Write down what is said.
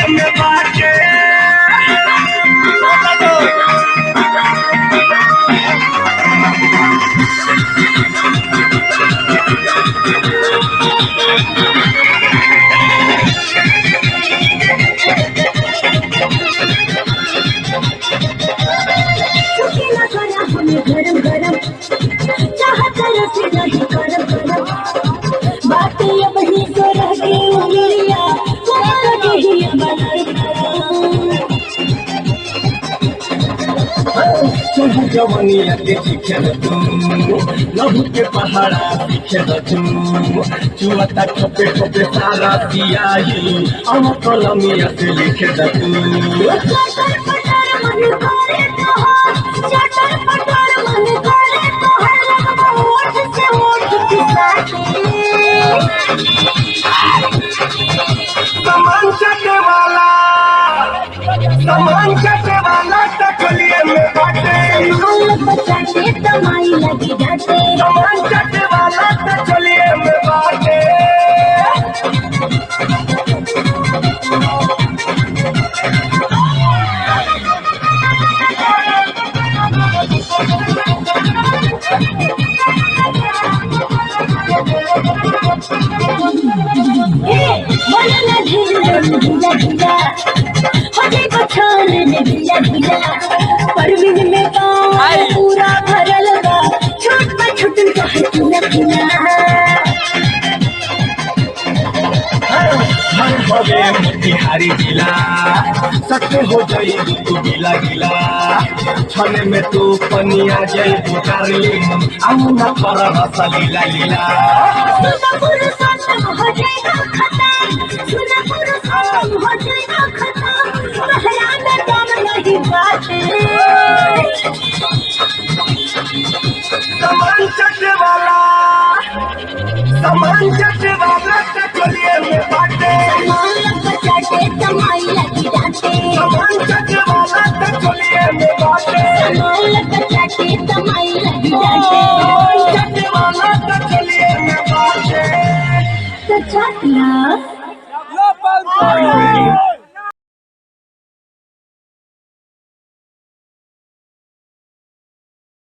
चलिए में बाटे गरम गरम चाहत रस नहीं गरम गरम बातें अब ही तो रह गई उंगलियां कोमल ही चढ़ जवनिया के सीखे लहू के पहाड़ा सीखे चुआता ठोपे ठोपे सारा सियाही हम कलमिया से लिखे चटर पटर मन करे तो चटर पटर मन करे तो हर ओठ से ओठ पिसाते सामान चटे वाला तकलिए में बाटे बचाते तमाई लगी जाते सामान चटे वाला तकलिए में बाटे बोलना ढीला ढीला ढीला हो जाए बछान में ढीला ढीला परवीन में पाँव पूरा भरल बा छोट पर छोटन कहे किना किना हर भवे मोतिहारी जिला सत्य हो जाई तू गिला गिला छने में तू पनिया जाई पुकारली आमुना पर रसा लीला लीला सुना पुरुषोत्तम हो जाएगा खत्म सुना पुरुषोत्तम हो जाएगा खत्म पहला में दम नहीं बाटे सामान चटे वाला तकलिए में बाटे सामान बचाते तमाई लगी जाते सामान चटे वाला तकलिए में बाटे सामान बचाते तमाई लगी जाते सामान चटे वाला तकलिए में बाटे तो छात्रा लो